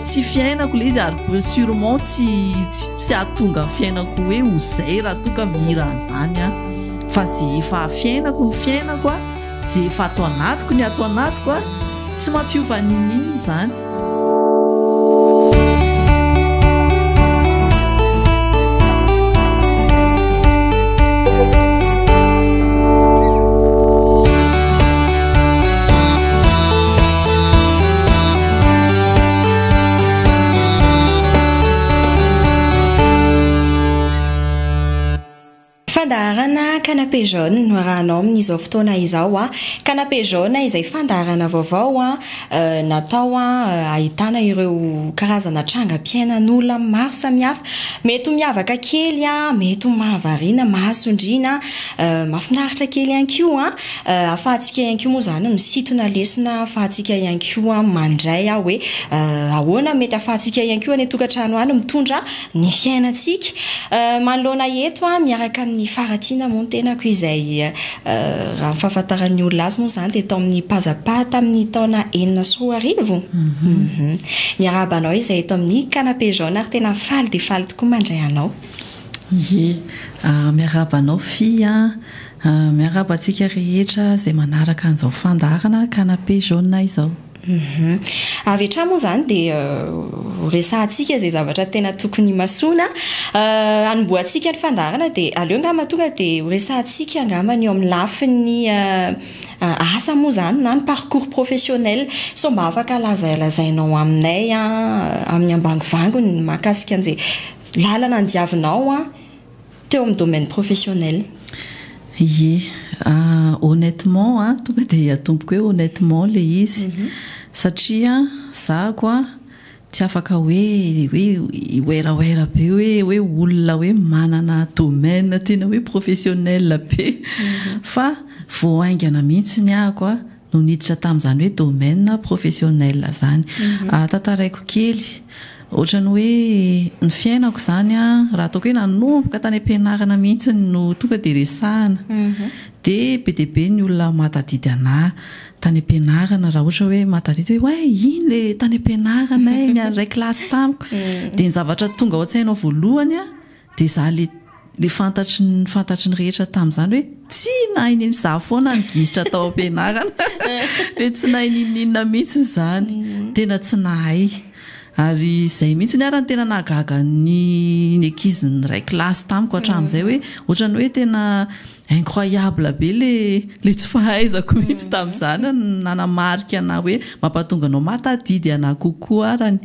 tsy fiainako le izy ary sûrement tsy ahatonga ny fiainako hoe ho zay raha toka mihira an'izany a fa zay efa fiainako ny fiainako a zay efa atao anatiko ny atao anatiko a tsy mampiova nininy izany. Fandaharana canapé jaune no rahanao amin'izao fotoana izao a. Canapé jaune izay fandaharana vaovao a natao a ahitana ireo karazana trangam-piainan'olona maro samihafa, mety miavaka kely a, mety mahavariana, mahasondriana, mahafinaritra kely ihany koa a. Afahantsika ihany koa moa zany misintona lesona, afahantsika ihany koa mandray a hoe ahoana mety afahantsika ihany koa ny tokantrano any mitondra ny fiainantsika. Manoloana eto a miaraka amin'ny faratiana moa ny tenako izay raha fahafantaran'ny olona azy moa zany dia tao amin'ny pazapata amin'ny taona 2014. Miarabanao izay eto amin'ny canapé jaune ary tena faly dia faly tokoa mandray anao. Ie, miarabanao fia, miarabantsika rehetra izay manaraka an'izao fandaharana canapé jaune izao. Avy hatrany moa zany dia resahantsika izay zavatra tena tokony masoana, anomboantsika ny fandaharana dia aleo angamba tonga dia resahantsika angamba ny eo amin'ny lafin'ny asa moa zany na ny parcours professionnel. So mba afaka lazainao aminay amin'ny ambangivangony mahakasika an'izay lalana andiavinao teo amin'ny domaine professionnel. Ie, honnêtement tonga dia atomboko hoe honnêtement le izy satria zako tsy afaka hoe oeraoera be hoe olona hoe manana domaine tena hoe professionnel be fa voaingana mihitsy ny ahako no niditra tamin'izany hoe domaine professionnel zany. Tantaraiko kely ohatrany hoe ny fiainako zany raha ataoko hoe nanomboka tany am-pianarana mihitsy no tonga dia resahana dia be dia be ny olona mahatadidy anahy tany am-pianarana. Raha ohatra hoe mahatadidy hoe iny le tany am-pianarana ny ray kilasy tamiko dia ny zavatra tonga ao an-tsainao voalohany dia za le fantatry ny rehetra tamin'izany hoe tsy nahininy za foana nygizitra tao am-pianarana dia tsy nahininina mihitsy zany, tena tsy nahay. Ary izay mihitsy ny arany tena nahagaga ny ankizin'ny ray kilasy tamiko hatramin'izay hoe ohatrany hoe tena incroyable be le tsy fahaizako mihitsy tamin'izany nanamarika ana hoe mampatonga anao mahatadidy ana kokoa arany.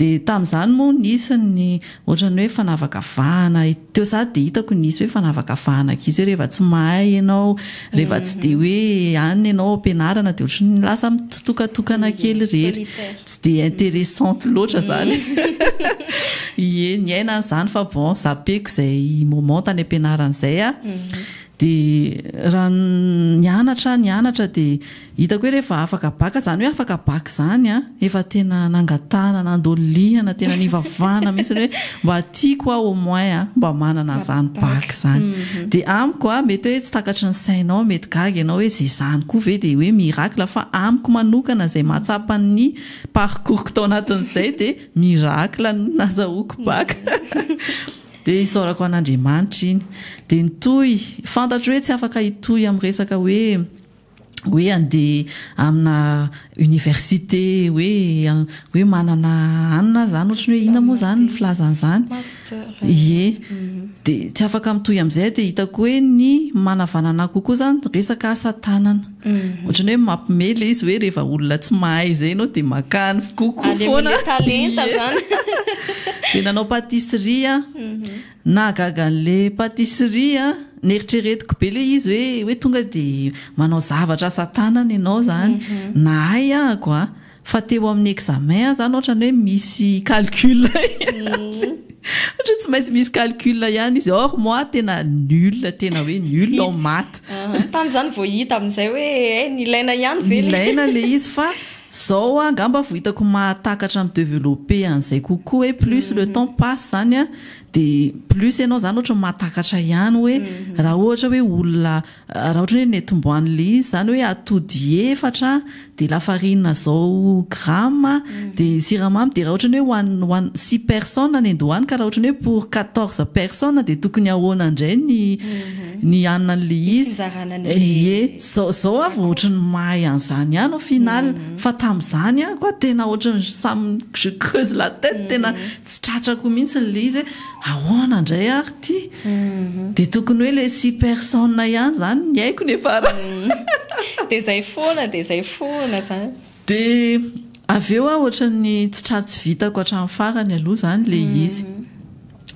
Dia tamin'izany moa nisy ny ohatrany hoe fanavakavahana teo za dia hitako nisy hoe fanavakavahana ankizy hoe rehefa tsy mahay ianao, rehefa tsy dia hoe any ianao ampianarana dia ohatrany lasa mitsitokatokana kely rery, tsy dia intéressante loatra zany. Ie, ny aina n'izany fa bon zapeko izay moment tany ampianarana izay dia raha nianatra dia hitako hoe rehefa afaka baka zany hoe afaka baka zany efa tena nangatana, nandolihana, tena nivavana mihitsy hoe mba tiako au moins mba manana zany baka zany. Dia amiko mety hoe tsy takatry ny sainao, mety gaga ianao hoe zay zany koa ve dia hoe miracle, fa amiko manokana izay mahatsapa ny parcours tao anatin'izay dia miracle nazahoako baka. Dia isaorako an'Andriamanitra iny dia nitohy fantatro hoe tsy afaka hitohy amin'ny resaka hoe andeha amina université hoe manana anina zany ohatrany hoe ina moa zany ny filazan'izany. Ie, dia tsy afaka mitohy amin'izay dia hitako hoe ny manavanana kokoa zany resaka asa tanana. Ohatrany hoe mampimely izy hoe rehefa olona tsy mahay zay ianao dia makany kokoa foana talenta zany. dia nanao patisserie nahagaga an'le patisserie neritreretiko be le izy hoe tonga dia manao zavatra asa tanana ianao zany nahay ahako fa teo amin'ny examen zany ohatrany hoe misy calcul ohatra tsy maintsy misy calcul ihany izy, or moi tena nul en maths. Tany zany vao hita amin'izay hoe nilaina ihany ve? Nilaina le izy fa zao a ngamba vohitako mahatakatra amin'ny développé an'izay kokoa hoe plus le temps passe zany a de plus ianao zany ohatra mahatakatra ihany hoe raha ohatra hoe olona raha ohatra hoe netomboan'le izy zany hoe atody 4 de lafarinina zao gramme de siramamy de raha ohatra ny hoe hoan 6 personnes ny andohany ka raha ohatra ny hoe pour 14 personnes de tokony ahoana indray ny anina an'le izy zao avy ohatra ny mahay an'izany ihany au final fa tamin'izany a koa tena ohatra samy je creuse la tête tena tsy tratrako mihitsy le izy ahoana indray ary ty de tokony hoe le 6 personnes ihany zany ny haiko nefa de zay foana zany de aveo a ohatra ny tsy tratra tsy vitako hatramin'ny farany aloha zany le izy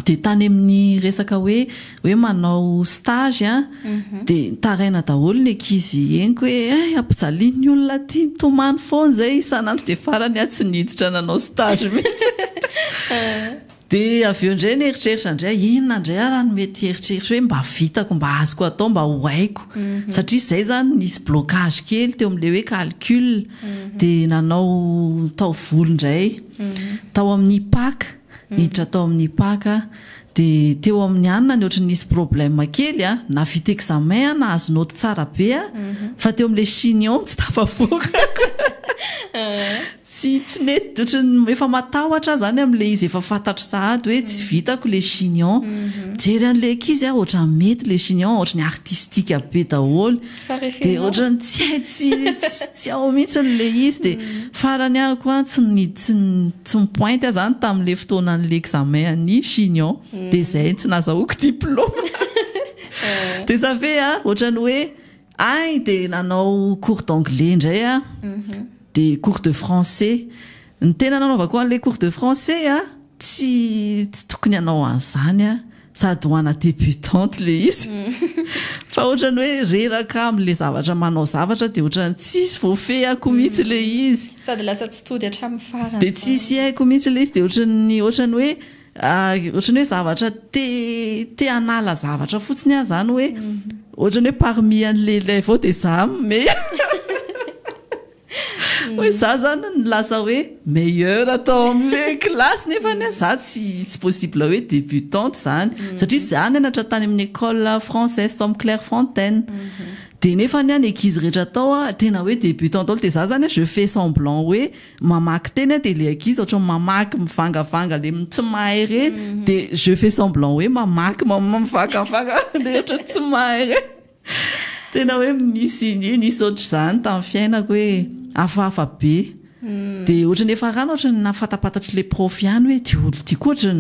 de tany amin'ny resaka hoe manao stage a de taraina daholo ny ankizy henoko hoe ampijaliany ny olona ty mitomany foana zay isan'andro de farany tsy niditra nanao stage mihitsy de aveo indray ny eritreritra indray inona indray raha ny mety eritreritra hoe mba vitako mba azoko atao mba ho haiko satria zay zany nisy blocage kely teo amin'le hoe calcul de nanao taovolo indray tao amin'ny PAC niditra tao amin'ny PAC de teo amin'ny anina ny ohatra nisy problème kely a na vita examen na azo note tsara be a fa teo amin'le chignon tsy tafavoaka tsy nety ohatra efa matahotra zany amin'le izy efa fantatro sahady hoe tsy vitako le chignon jery an'le ankizy a ohatra mety le chignon ohatra ny artistique be daholo de ohatra ny tsy ao mihitsy le izy de farany a koa tsy mipointe zany tamin'le fotoanan'le examen ny chignon de zay tsy nazahoako diplôme de zave a ohatra ny hoe ay de nanao cours d'anglais indray a de cours de français ny tena nanaovako an'le cours de français a tsy tokony anao an'izany a sady ho ana débutante le izy fa ohatra ny hoe reraka amin'le zavatra manao zavatra de ohatra ny tsisy voafehako mihitsy le izy sady lasa tsy tody hatramin'ny farany de tsisy haiko mihitsy le izy de ohatra ny hoe zavatra te anala zavatra fotsiny a zany hoe ohatra ny hoe parmi an'le vao de za me hoe za zany nylasa hoe meilleur atao amin'le classe nefa ny za tsy possible hoe débutante zany satria za nianatra tany amin'ny école française tao amin'ny Clairefontaine de nefa ny any ankizy rehetra tao a tena hoe débutante olo de za zany je fais semblant hoe mamaky teny de le ankizy ohatra mamaky mivangavanga le tsy mahay reny de je fais semblant hoe mamaky mivangavanga le ohatra tsy mahay reny tena hoe nisy ohatra zany tamin'ny fiainako hoe hafahafa be de ohatra ny efa rano ohatra ny nafatapatatra le prof ihany hoe ty olo ty koa ohatra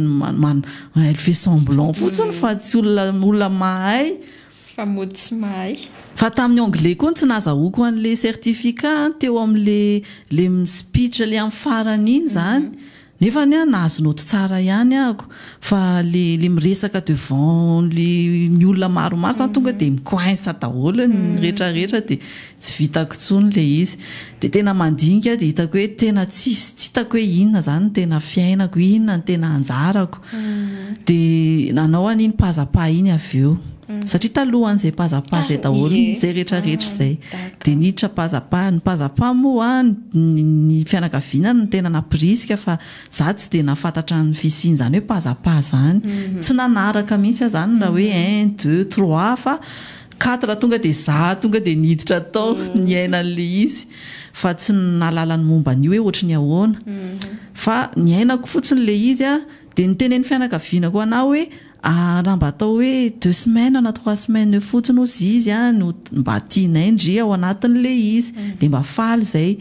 elle fait semblant fotsiny fa tsy olona mahay fa mody tsy mahay fa tamin'ny anglais koa tsy nazahoako an'le certificat teo amin'le speech le amin'ny farany iny zany nefa ny nahazo note tsara ihany ako fa le miresaka devant ny olona maromaro zany tonga de mikoinsa daholo ny rehetrarehetra de tsy vitako tsony le izy de tena mandinika de hitako hoe tena tsy hitako hoe inona zany tena fiainako inona ny tena anjarako de nanao an'iny pazapa iny aveo satria talohan'izay pazapa zay daholo zay rehetrarehetra zay de niditra ny pazapa moa ny fianakaviana ny tena naprisika fa za tsy de nafantatra ny fisiny zany hoe pazapa zany tsy nanaraka mihitsy zany raha hoe 1 2 3 fa 4 tonga de za tonga de niditra tao ny ainan'le izy fa tsy nalalany momba an'io hoe ohatra ny ahoana fa ny ainako fotsiny le izy a de ny tenen'ny fianakaviana koa anao hoe raha mba atao hoe 2 semaines na 3 semaines fotsiny ozy izy a no mba tianay ndry ao anatin'le izy de mba faly zay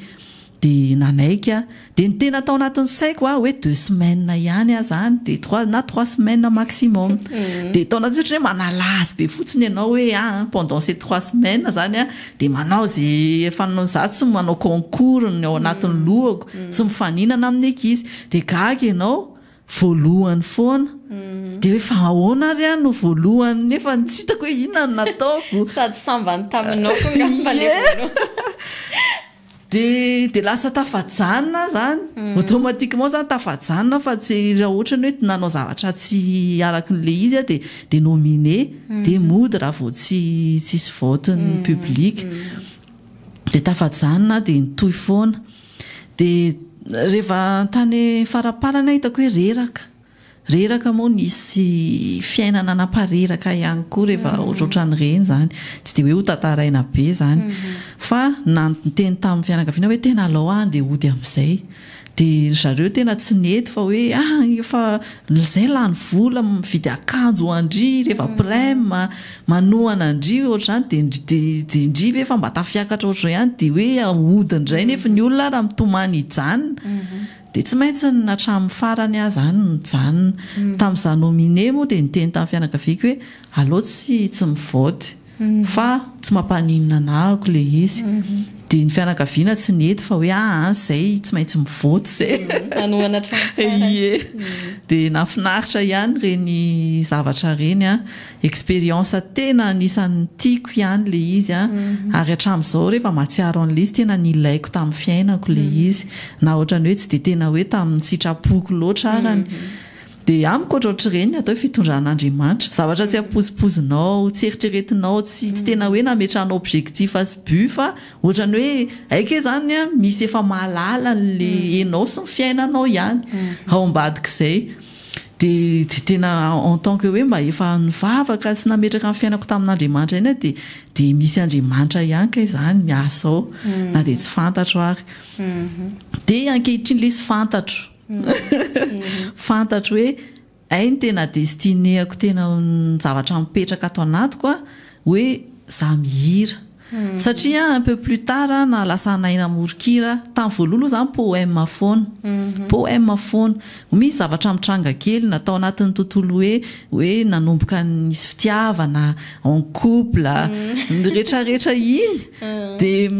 de nanaika de ny tena atao anatin'ny saiko a hoe 2 semaines ihany a zany de 3 semaines maximum de tao anaty hoe manalazy be fotsiny ianao hoe pendant ces 3 semaines zany a de manao zay efa za tsy manao concours ny ao anatin'ny lohako tsy mifaninana amin'ny ankizy de gaga ianao voalohany foana de hoe fa ahoana ary no voalohany nefa tsy hitako hoe inona no nataoko sady sambany taminao koa ngamba le de lasa tafajanona zany automatiquement zany tafajanona fa tsy raha ohatra ny hoe nanao zavatra tsy arakin'le izy a de nominé de mody raha vao tsisy vote ny public de tafajanona de nitohy foana dia rehefa tany faraparana hitako hoe reraka moa nisy fiainana napareraka ihany koa rehefa ohatrohatrany zany tsy dia hoe ho tantaraina be zany fa nanteny tamin'ny fianakaviana hoe tena alao any dia ody amin'izay dia zareo tena tsy nety fa hoe efa izay lany vola mividy akanjo andry rehefa prème manohana andry ohatr'izany dia indriva efa mba tafiakatra ohatr'izay ihany dia hoe ahody indray nefa ny olona raha mitomany hijanona dia tsy maintsy natramin'ny farany ahy zany nijanona tamin'izany nominé moa dia niteny tamin'ny fianakaviako hoe alao tsy mivoty fa tsy mampaninona anahako le izy dia ny fianakaviana tsy nety fa hoe izay tsy maintsy mivoty zay ie dia nafinaritra ihany reny zavatra reny expérience tena anisan'ny tiako ihany le izy ary hatramin'izao rehefa mahatsiaro an'le izy tena nilaiko tamin'ny fiainako le izy na ohatrany hoe tsy dia tena hoe tamin'ny sitrapoko loatra arany dia amiko ohatrohatr'ireny atao hoe fitondran'Andriamanitra zavatra tsy ampozipozinao tsy eritreretinao tsy tena hoe nametranao objectif sy but fa ohatrany hoe aika zany misy efa mahalala le enao sy ny fiainanao ihany ao ambadik'izay dia tena en tant que hoe mba efa nivavaka sy nametraka ny fiainako tamin'Andriamanitra iny dia misy Andriamanitra ihany ka izany miasa ao na dia tsy fantatro ary dia ankehitriny le sy fantatro fantatro hoe ay ny tena destinéako tena zavatra mipetraka ato anatiko hoe za mihira satria un peu plus tard na lasa naina morokira tamin'ny voalohaloha zany poème foana misy zavatra mitranga kely natao anatin'ny tontolo hoe nanomboka nisy fitiavana en couple ny rehetrarehetra iny dia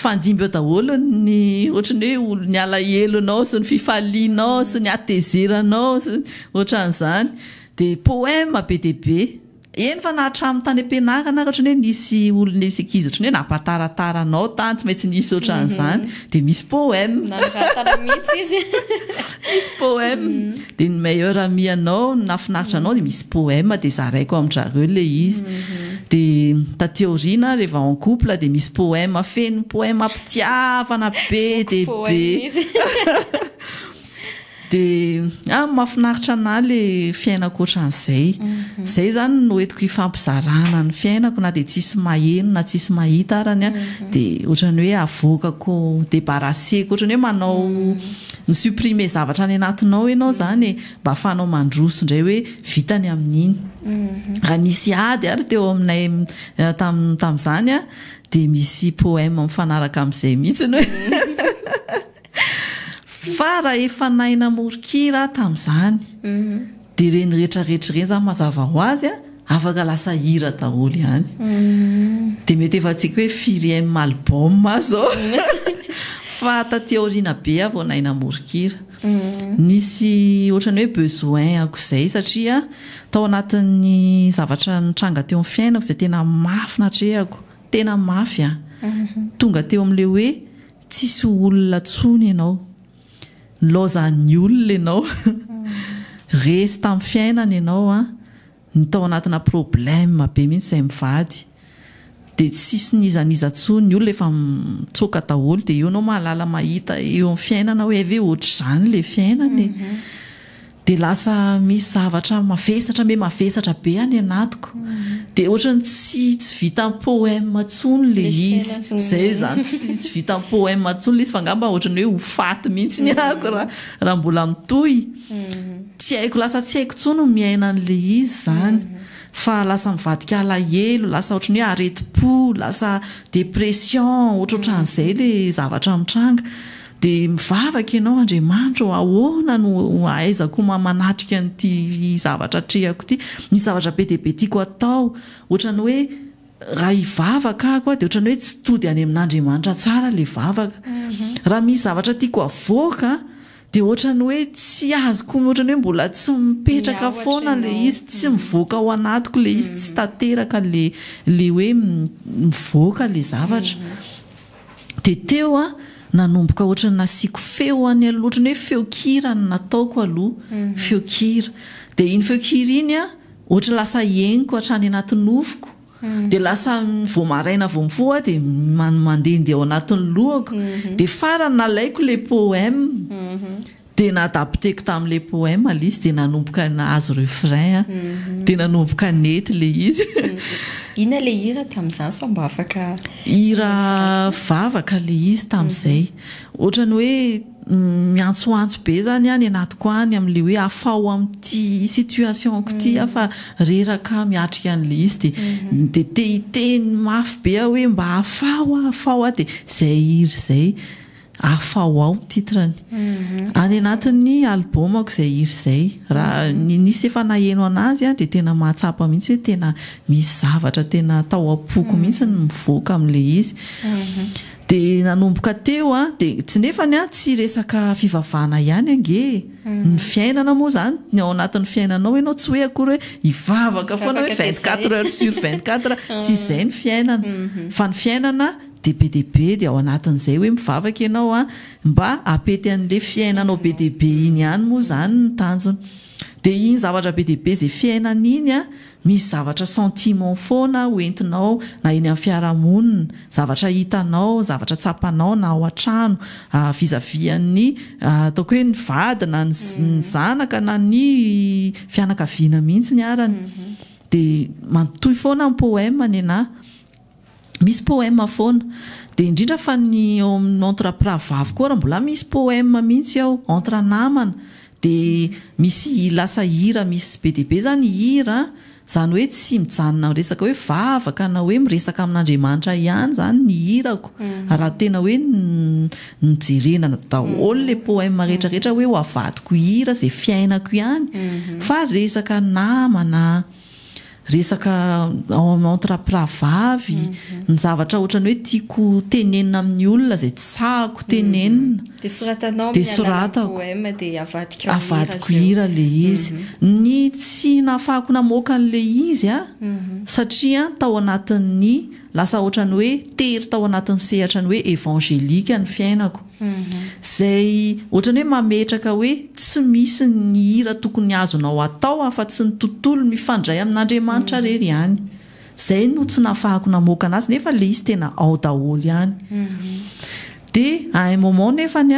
fandimby eo daholo ny ohatrany hoe ny alahelonao sy ny fifalianao sy ny atezeranao ohatran'izany dia poème be dia be eny fa nahatramin'ny tany am-pianarana ohatrany hoe nisy olon'nisy ankizy ohatrany hoe nampatarataranao tany tsy maintsy nisy ohatran'izany dia misy poème misy poème dia ny meilleur ami anao nafinaritra anao dia misy poème dia zaraiko amin'njareo le izy dia tateoriana rehefa en couple dia misy poème feno poème ampitiavana be dia be dia mahafinaritra ana le fiainako ohatran'izay zay zany no entiko hifampizarana ny fiainako na dia tsisy maheno na tsisy mahita arany dia ohatrany hoe avoakako débarrasseko ohatrany hoe manao ny supprimer zavatra any anatinao ianao zany mba ahafahanao mandroso indray hoe vitany amin'iny raha nisy ady ary teo aminay tamin'izany dia misy poème mifanaraka amin'izay mihitsiny hoe fa raha efa naina morokira tamin'izany dia reny rehetrarehetra ireny zany mazava ho azy afaka lasa hira daholo ihany dia mety efa tsika hoe 4e album zao fa tateoriana be vao naina morokira nisy ohatrany hoe besoin ako izay satria tao anatin'ny zavatra nitranga teo amin'ny fiainako izay tena mafy natrehako tena mafy tonga teo amin'le hoe tsisy olona tsony ianao nilozan'ny olona ianao resy tamin'ny fiainana ianao ny tao anatina problème be mihitsy izay mivady dia tsisy nizanizantsony ny olona efa mitsoka daholo dia eo anao mahalala mahita eo amin'ny fiainana hoe ave ohatr'izany le fiainana dia lasa misy zavatra mavesatra be any anatiko dia ohatrany tsy vita poème tsony le izy zay zany tsy vita poème tsony le izy fa ngamba ohatrany hoe ho faty mihitsy ny ako raha mbola mitohy tsy haiko lasa tsy haiko tsony miaina an'le izy zany fa lasa mivadika alahelo lasa ohatrany hoe areti-po lasa dépression ohatrohatran'izay le zavatra mitranga dia mivavaka ianao Andriamanitra ahoana no ahaizako manatrika an'ity zavatra trehako ity misy zavatra be dia be tiako atao ohatrany hoe raha hivavaka ako dia ohatrany hoe tsy tody any amin'Andriamanitra tsara le vavaka raha misy zavatra tiako avoaka dia ohatrany hoe tsy azoko ohatrany hoe mbola tsy mipetraka foana le izy tsy mivoaka ao anatiko le izy tsy tateraka le hoe mivoaka le zavatra dia teo nanomboka ohatrany nasiako feo any aloha ohatrany hoe feokira no nataoko aloha feokira dia iny feokira iny ohatra lasa heniko hatrany anaty nofoko de lasa voamaraina vo mifoa de mandehandeha ao anatin'ny lohako de farany nalaiko le poème de nadapiteko tamin'le poème le izy de nanomboka nahazo refrain de nanomboka nety le izy ina le hira tamin'izany so mba afaka hira vavaka le izy tamin'izay ohatrany hoe miantsoantso be zany any anatiko any amin'le hoe afao amin'ity situationko ty afa reraka miatrika an'le izy de te hiteny mafy be hoe mba afao de zay hira zay afao ao titrany any anatin'ny albomako zay hira zay raha nisy efa naheno anazy de tena mahatsapa mihitsy hoe tena misy zavatra tena tao apoko mihitsy mivoaka amin'le izy de nanomboka teo de tsy nefany tsy resaka fivavahana ihany ange ny fiainana moa zany ny ao anatin'ny fiainanao ianao tsy hoe akory hoe hivavaka foana hoe 24 heures sur 24 tsy izay ny fiainana fa ny fiainana de be deaibe de ao anatin'izay hoe mivavaka ianao mba apety an'le fiainanao be deaibe iny ihany moa zany ny tanjony de iny zavatra be deaibe zay fiainana iny misy zavatra sentiment foana hoentinao na eny amin'ny fiarahamonina zavatra hitanao zavatra tsapanao na ao an-trano vizavian'ny ataoko hoe ny vady na ny zanaka na ny fianakaviana mihitsy ny arany de manotoy foana ny poème ny ana misy poème foana de indrindra fa ny entre pravavy koa raha mbola misy poème mihitsy ao entre namana de misy lasa hira misy be deaibe zany hira zany hoe tsy mijanona resaka hoe vavaka na hoe miresaka amin'Andriamanitra ihany zany ny hirako raha tena hoe nijerenana daholo le poème rehetrarehetra hoe ho avadiko hira zay fiainako ihany fa resaka namana resaka entre pravavy ny zavatra ohatrany hoe tiako tenenina amin'ny olona zay tsahako tenenina de soratanao de soratako poème de avadiko hira le izy ny tsy nafahako namoaka an'le izy satria tao anatin'ny lasa ohatrany hoe tery tao anatin'ny sehatra ny hoe évangélika ny fiainako zay ohatrany hoe mametraka hoe tsy misy ny hira tokony azonao atao afa tsy ny tontolo mifandray amin'Andriamanitra rery ihany zay no tsy nafahako namoaka anazy nefa le izy tena ao daholo ihany de à un moment nefany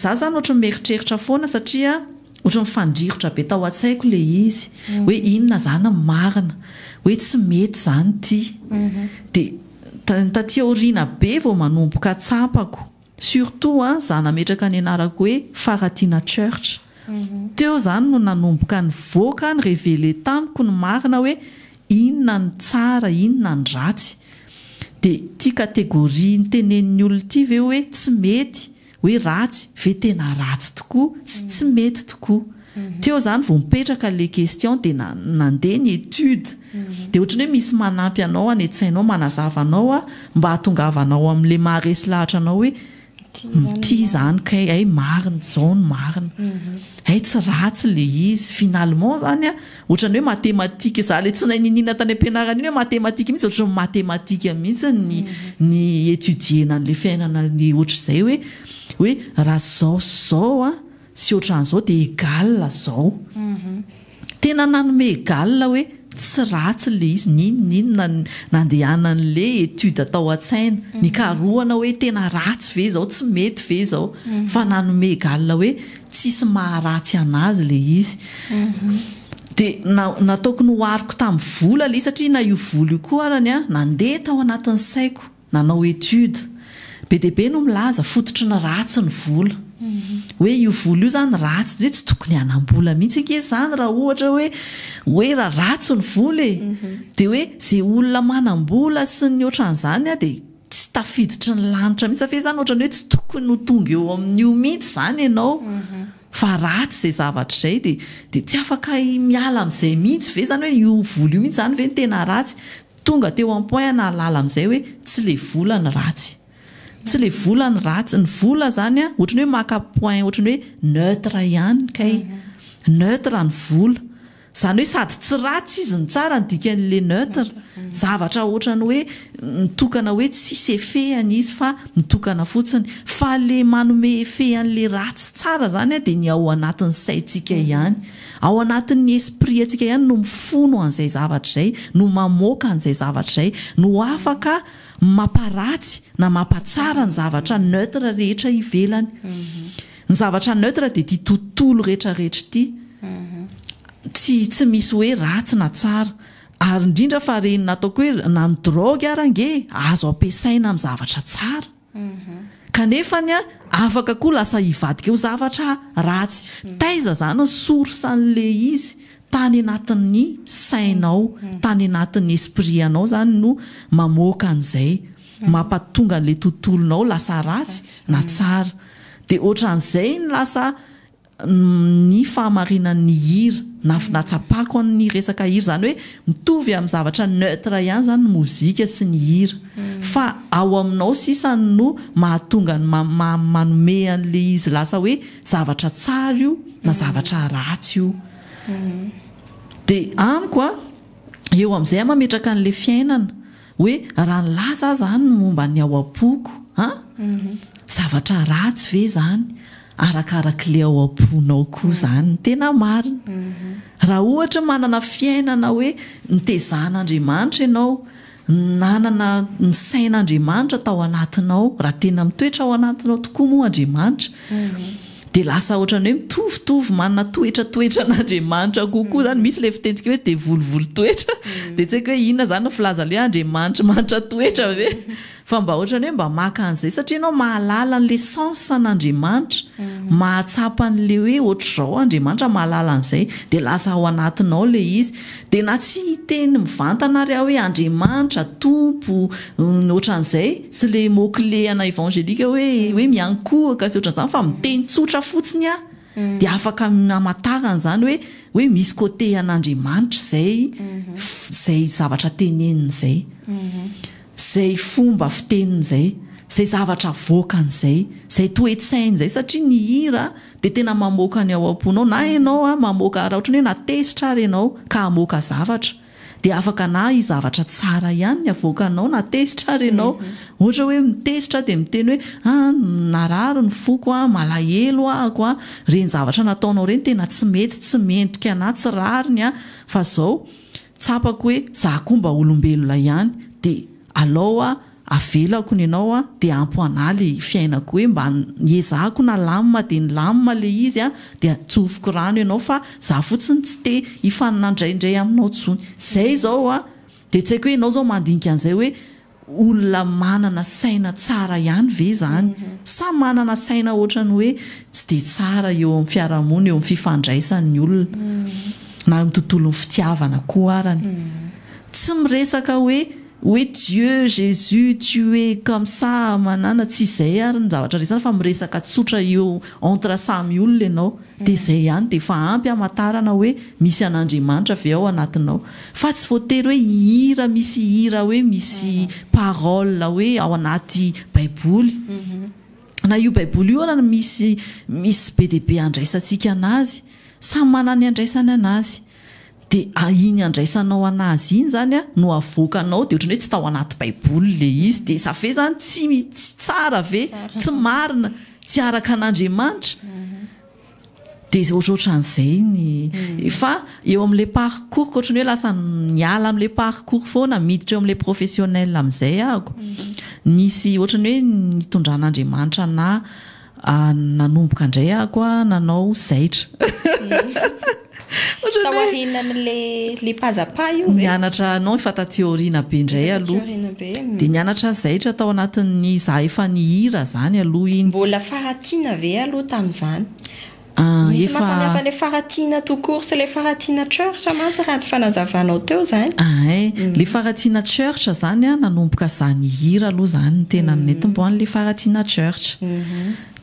za zany ohatrany mieritreritra foana satria ohatrany mifandrirotra be tao an-tsaiko le izy hoe inona zany marina hoe tsy mety zany ty de taty aoriana be vao manomboka tsapako surtout za nametraka ny anarako hoe Faratina Church teo zany no nanomboka ny voaka ny révélé tamiko ny marina hoe inona ny tsara inona ny ratsy de ty kategoria ny tenenin'ny olona ty ve hoe tsy mety hoe ratsy ve tena ratsy tokoa sy tsy mety tokoa teo zany vao mipetraka le question de nandeha ny étude de ohatrany hoe misy manampy anao anetsainao manazava anao mba hatongavanao amin'le maharesy lahatra anao hoe ty zany kay ay marina zao ny marina ay tsy ratsy le izy finalement zany ohatrany hoe matematika za le tsy naninina tany am-pianarana iny hoe matematika mihitsy ohatrany matematika mihitsy ny étudiena an'le fiainana ny ohatr'izay hoe raha zao sy ohatran'izao de égal zao tena nanome égal hoe tsy ratsy le izy ninina nandehanan'le étude atao an-tsaina ny karohana hoe tena ratsy ve zao tsy mety ve zao fa nanome égal hoe tsisy maharatsy anazy le izy de nataoko ny hoariko tamin'ny vola le satria na io vola io koa arany nandeha tao anatin'ny saiko nanao étude be deaibe no milaza fototry ny ratsy ny vola hoe io vola io zany ratsy hoe tsy tokony hanam-bola mihitsy ake zany raha ohatra hoe raha ratsy ny vola de hoe zay olona manam-bola sy ny ohatran'izany de tsy tafiditry ny lanitra mihitsy fe zany ohatrany hoe tsy tokony ho tonga eo amin'io mihitsy zany ianao fa ratsy zay zavatra zay de tsy afaka miala amin'izay mihitsy ve zany hoe io vola io mihitsy zany ve ny tena ratsy tonga teo am point nahalala amin'izay hoe tsy le vola ny ratsy tsy le vola ny ratsy ny vola zany ohatrany hoe maka point ohatrany hoe neutre ihany kay neutre ny vola zany hoe sady tsy ratsy izy ny tsara ny dikan'le neutre zavatra ohatrany hoe mitokana hoe tsisy efehany izy fa mitokana fotsiny fa le manome efehan'le ratsy tsara zany a dia ny ao anatin'ny saitsika ihany ao anatin'ny esprit atsika ihany no mifono an'izay zavatra izay no mamoaka an'izay zavatra izay no afaka mamparatsy na mampatsara ny zavatra neutre rehetra ivelany ny zavatra neutre dia ity tontolo rehetrarehetra ity tsy misy hoe ratsy na tsara ary indrindra fa reny nataoko hoe na ny drogue arange azo ampiasaina amin'ny zavatra tsara kanefany a afaka koa lasa hivadika ho zavatra ratsy taiza zany ny sorsan'le izy tany anatin'ny sainao tany anatin'ny esprit anao zany no mamoaka an'izay mampatonga an'le tontolonao lasa ratsy na tsara dia ohatran'izay ny lasa ny fahamarinan'ny hira natsapako ny resaka hira zany hoe mitovy amin'ny zavatra neutre ihany zany ny mozika sy ny hira fa ao aminao sisany no mahatonga manome an'le izy lasa hoe zavatra tsara io na zavatra ratsy io dia amiko a eo amin'izay a mametraka an'le fiainana hoe raha ny lasa zany momba ny ao am-poko zavatra ratsy ve zany arakarak'le ao am-ponao koa zany tena marina raha ohatra manana fiainana hoe nitezahan'Andriamanitra ianao nanana ny sain'Andriamanitra tao anatinao raha tena mitoetra ao anatinao tokoa moa Andriamanitra dia lasa ohatrany hoe mitovitovy manana toetratoetra n'Andriamanitra kokoa zany misy le fitentsika hoe dia volovolo toetra dia tsy haiko hoe inona zany ny filaza le hoe Andriamanitra manitra toetra ve fa mba ohatrany hoe mba maka an'izay satria ianao mahalala n'le sensan'Andriamanitra mahatsapa n'le hoe ohatr'izao Andriamanitra mahalala an'izay dia lasa ao anatinao le izy dia na tsy teny mivantana ary hoe Andriamanitra tompo ohatran'izay sy le moklehana evangelika hoe miankohaka sy ohatran'izany fa miteny tsotra fotsiny a dia afaka amatarana zany hoe misy côté an'Andriamanitra zay zavatra teneniny zay fomba fitenin'izay zay zavatra voakan'izay zay toetsain'izay satria ny hira dia tena mamoaka ny ao am-ponao na ianao a mamoaka raha ohatrany hoe natezitra ary ianao ka hamoaka zavatra dia afaka na zavatra tsara ihany ny avoakanao natezitra ary ianao ohatra hoe mitezitra dia miteny hoe narary ny foko a malahelo ahako a reny zavatra nataonao reny tena tsy mety tsy mendrika ana tsy rariny a fa zao tsapako hoe za koa mba olombelona ihany dia alao a avelako ny ianao a dia ampoana le fiainako hoe mba niezahako na lamima dia ny lamima le izy a dia tsofoko rano ianao fa za fotsiny tsy te hifaninandraindray aminao tsony zay zao a dia tsy haiko hoe ianao zao mandinika an'izay hoe olona manana saina tsara ihany ve zany sa manana saina ohatrany hoe tsy dia tsara eo amin'ny fiarahamonina eo amin'ny fifandraisan'ny olona na amin'ny tontolon'ny fitiavana koa arany tsy miresaka hoe Dieu Jésus tu es comme ça manana tsy izay ary ny zavatra resana fa miresaka tsotra eo entre samy olona ianao dia izay ihany dia fa ampy amatarana hoe misy an'Andriamanitra ve ao anatinao fa tsy voatery hoe hira misy hira hoe misy parole hoe ao anaty baiboly na io baiboly io ana misy be dia be andraisantsika anazy samy manana ny andraisany anazy dia iny andraisanao anazy iny zany a no avoakanao dia ohatrany hoe tsy tao anaty baiboly le izy dia safe zany tsy tsara ve tsy marina tsy araka an'Andriamanitra dia ohatrohatran'izay ny fa eo amin'le parcours ohatrany hoe lasa miala amin'le parcours foana miditra eo amin'le professionnel amin'izay ahako misy ohatrany hoe nitondran'Andriamanitra na nanomboka indray ahako a nanao zaitra taoarinan'le pazapa io nianatra nao efa tateoriana be indray aloha dia nianatra zaitra tao anatin'ny za efa ny hira zany aloha iny mbola faratiana ve aloha tamin'izany misy mahasamihafa le faratiana tokour sy le faratiana church mantsy raha ny fanazavanao teo zany le faratiana church zany a nanomboka zany hira aloha zany ny tena netimboany le faratiana church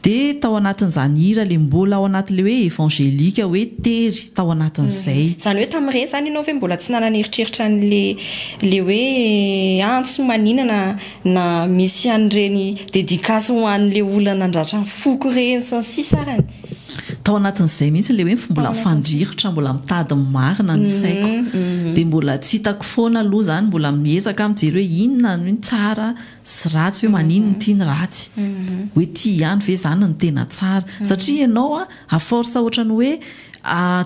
dia tao anatin'izany hira le mbola ao anatin'le hoe evangelika hoe tery tao anatin'izay zany hoe tamin'ireny zany ianao hoe mbola tsy nanana eritreritra le hoe antsy maninana na misy an'ireny dédicace ho an'le olona nandratra ny foko reny sy ny sisa rany tao anatin'izay mihitsy le hoe mbola mifandrirotra mbola mitady marina ny saiko dia mbola tsy hitako foana aloha zany mbola miezaka mijery hoe inona ny tsara sy ratsy hoe maninony tia ny ratsy hoe tia ihany ve zany ny tena tsara satria ianao a force ohatrany hoe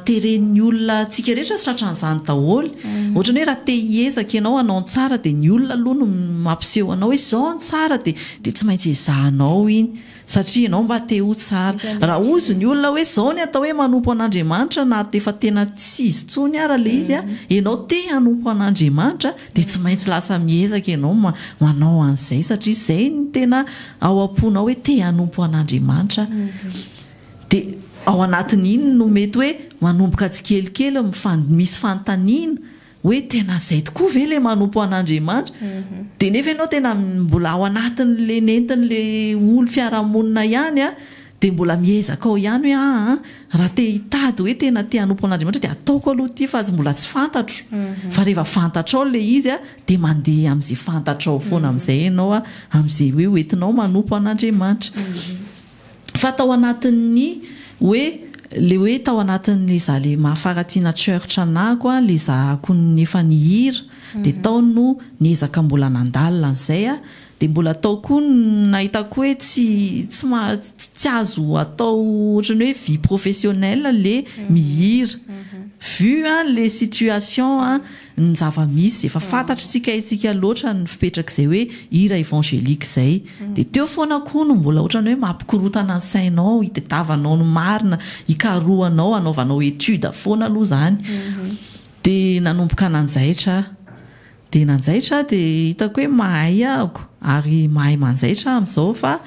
teren'ny olona tsika rehetra sy tratran'izany daholo ohatrany hoe raha te hiezaka ianao anao ny tsara dia ny olona aloha no mampiseho anao hoe izao ny tsara dia tsy maintsy ezahanao iny satria ianao mba te ho tsara raha ozy ny olona hoe izao ny atao hoe manompo an'Andriamanitra na efa tena tsy izy tsony ara le izy ianao te hanompo an'Andriamanitra dia tsy maintsy lasa miezaka ianao manao an'izay satria izay ny tena ao am-ponao hoe te hanompo an'Andriamanitra dia ao anatin'iny no mety hoe manomboka tsikelikely misy fanontaniana hoe tena izay tokoa ve le manompo an'Andriamanitra dia nefa ianao tena mbola ao anatin'le nentin'le olo fiarahamonina ihany dia mbola miezaka ao ihany hoe raha te hitady hoe tena te hanompo an'Andriamanitra dia ataoko aloha ity fa mbola tsy fantatro fa rehefa fantatrao le izy dia mandeha amin'izay fantatrao foana amin'izay ianao amin'izay hoe hoentinao manompo an'Andriamanitra fa tao anatin'ny hoe le hoe tao anatin'le za le mahafaratiana church anako le zahako nefa nihira dia tao no niezaka mbola nandalina an'izay dia mbola tao koa nahitako hoe tsy azo atao ohatrany hoe vie professionnelle le mihira vu les situations ny zava-misy efa fantatritsika isika loatra ny fipetrak'izay hoe hira évangélique izay dia teo foana koa no mbola ohatrany hoe mampikorotana ny sainao hitadiavanao ny marina hikarohanao anaovanao étude foana aloha zany dia nanomboka nanjaitra dia nanjaitra dia hitako hoe mahay ahako ary mahay manjaitra amin'izao fa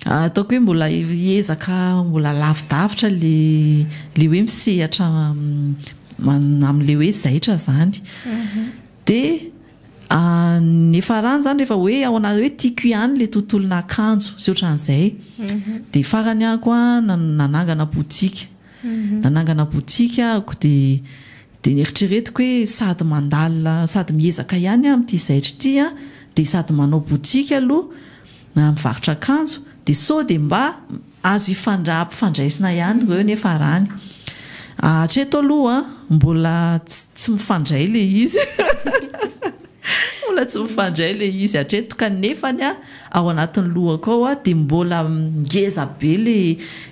ataoko hoe mbola hiezaka mbola lavidavitra le hoe misehatra amin'le hoe zaitra zany dia nefa rany zany rehefa hoe ao anazy hoe tiako ihany le tontolona akanjo sy ohatran'izay dia farany ahako nanangana botika ahako dia nieritreretiko hoe sady mandalina sady miezaka ihany amin'ity zaitra ity dia sady manao botika aloha mivarotra akanjo dia dia mba azo ampifandraisina ihany reo nefa rany hatreto aloha mbola tsy mifandray le izy mbola tsy mifandray le izy hatreto kanefany ao anatin'ny lohako ao dia mbola ngeza be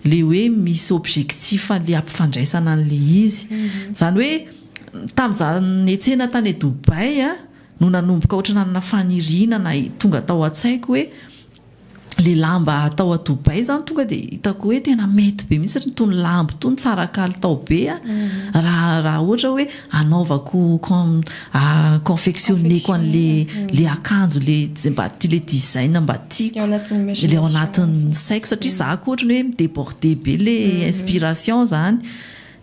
le hoe misy objectif le ampifandraisana an'le izy zany hoe tamin'izaho niantsena tany Dubai no nanomboka ohatrany nanana fanirinana tonga tao an-tsaiko hoe le lamba atao a Dubai zany tonga dia hitako hoe tena mety be mihitsy satria tony lamba tony tsara kalitao be raha ohatra hoe anaovako confectionneko an'le akanjo mba tia le design mba tiako le ao anatin'ny saiko satria zahako ohatrany hoe midéborde be le inspiration zany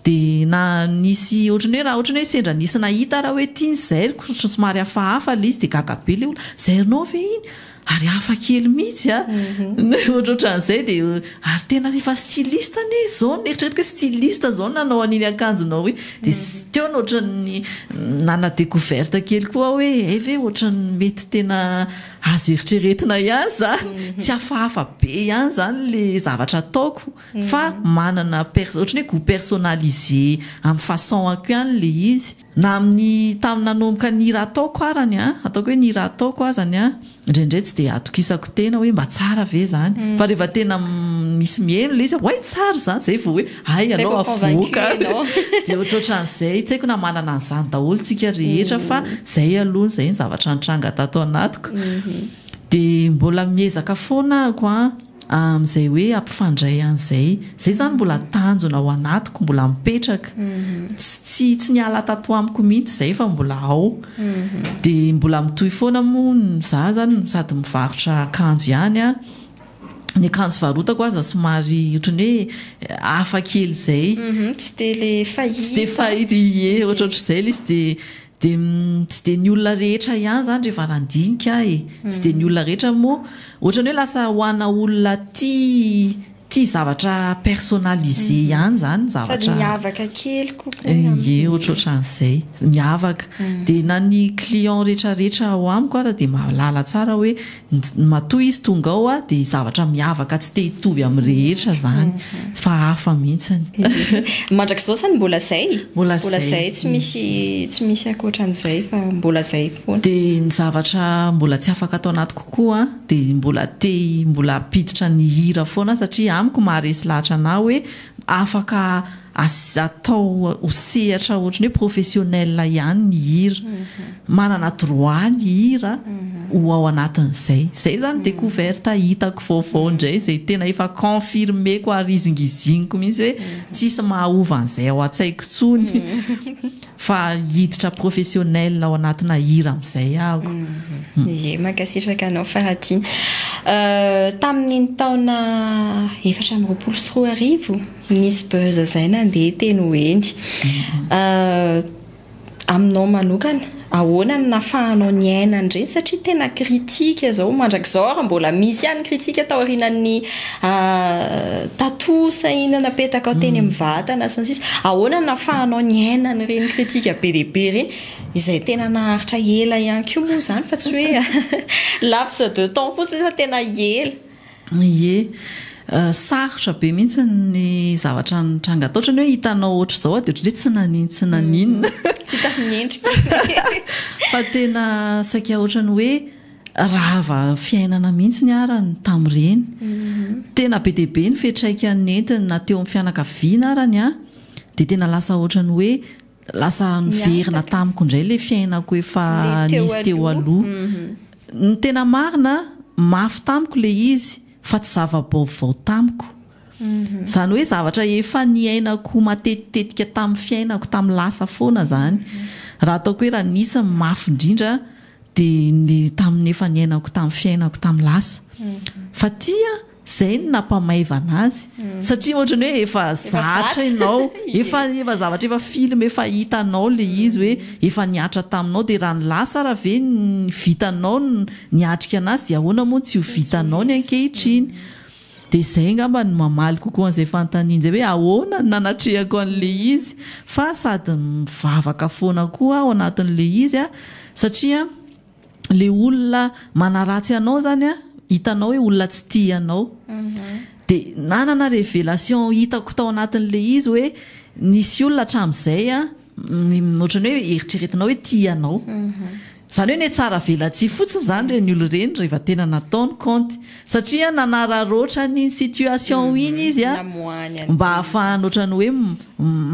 dia na nisy ohatrany hoe raha ohatrany hoe sendra nisy nahita raha hoe tia ny zairiko somary hafahafa le izy dia gagabe le olona zairinao ve iny ary hafa kely mihitsy ohatrohatran'izay dia ary tena efa styliste ane zao nieritreretiko hoe styliste zao nanao an'iny akanjonao hoe dia teo ny ohatrany nana découverte kely koa hoe ve ohatrany mety tena azo eritreretina ihany zany tsy hafahafa be ihany zany le zavatra ataoko fa manana ohatrany hoe goût personnalisé amin'ny façon ako ihany le izy na amin'ny tamin'ny nanomboka ny raha ataoko arany ataoko hoe ny raha ataoko azany indraindray tsy dia atokisako tena hoe mba tsara ve zany fa rehefa tena misy mihaino le izy hoe tsara zany zay vao hoe ay ianao avoaka dia ohatrohatran'izay tsy haiko na manana an'izany daholo tsika rehetra fa zay aloha zay ny zavatra nitranga tato anatiko dia mbola miezaka foana ako amin'izay hoe ampifandray an'izay zay zany mbola tanjona ao anatiko mbola mipetraka tsy niala tato amiko mihitsy zay fa mbola ao dia mbola mitohy foana moa za zany sady mivarotra akanjo ihany ny akanjo varotako aza somary ohatrany hoe hafa kely zay tsy dia le fahity ohatrohatr'izay le izy dia tsy dia ny olona rehetra ihany zany rehefa randinika tsy dia ny olona rehetra moa ohatrany hoe lasa ho ana olona tia tia zavatra personnalisé ihany zany zavatra miavaka kely ohatrohatran'izay miavaka dia na ny client rehetrarehetra ao amiko ara dia malala tsara hoe matoa izy tonga ao a dia zavatra miavaka tsy te hitovy amin'ny rehetra zany fa hafa mihitsiny mandrak'izao zany mbola zay tsy misy ankoatran'izay fa mbola zay foana dia ny zavatra mbola tsy afaka atao anaty kokoa dia mbola apiditra ny hira foana satria amiko maharesy lahatra na hoe afaka atao hosehatra ohatrany hoe professionnel ihany ny hira manana droit ny hira ho ao anatin'izay zany découverte hitako vaovao indray zay tena efa confirmeko arizingiziniko mihitsy hoe tsisy mahaova an'izay ao an-tsaiko tsony fa hiditra professionnel ao anatina hira amin'izay ahako mankasitraka anao Faratiny tamin'ny taona 2024 nisy buzz zay nandeha teny hoeny aminao manokana ahoana ny nafahanao ny ainany ireny satria tena kritika zao mandrak'izao ary mbola misy ihany kritika tao aorianan'ny tatosa ina napetaka ao teny amin'ny vatana sy ny sisa ahoana ny nafahanao ny ainany ireny kritika be dia be ireny izay tena naharitra ela ihany koa moa zany fa tsy hoe laps de temps fotsiny fa tena ela sarotra be mihitsy ny zavatra nitranga atao ohatrany hoe hitanao ohatra izao dia ohatra hoe tsy naninona tsy tamin'endrika fa tena saika ohatrany hoe rava fiainana mihitsy ny arany tamin'ireny tena be dia be ny fetraika nentiny na teo amin'ny fianakaviana arany dia tena lasa ohatrany hoe lasa niverina tamiko indray ilay fiainako efa nisy teo aloha ny tena marina mafy tamiko ilay izy fa tsy zava-baovao tamiko zany hoe zavatra efa niainako matetitetika tamin'ny fiainako tamin'ny lasa foana zany raha ataoko hoe raha nisy mafy indrindra dia tamin'ny efa niainako tamin'ny fiainako tamin'ny lasa fa tia zay ny nampamaivana azy satria ohatrany hoe efa zatra ianao efa zavatra efa film efa hitanao ilay izy hoe efa niatra taminao dia raha ny lasa raha ve ny vitanao niatrika anazy dia ahoana moa tsy ho vitanao ny ankehitriny dia izay ngamba ny mamaly kokoa an'izay fanontaniana zay hoe ahoana ny nanatrehako an'ilay izy fa sady mivavaka foana koa ao anatin'ilay izy satria ilay olona manaratsy anao zany hitanao hoe olona tsy tianao dia nanana révélation hitako tao anatin'ilay izy hoe nisy olona hatramin'izay ohatrany hoe eritreretinao hoe tianao zany hoe ny tsara velatsy fotsiny zany reny olo reny rehefa tena nataony compte satria nanararoatra ny situation iny izy mba hahafahany ohatrany hoe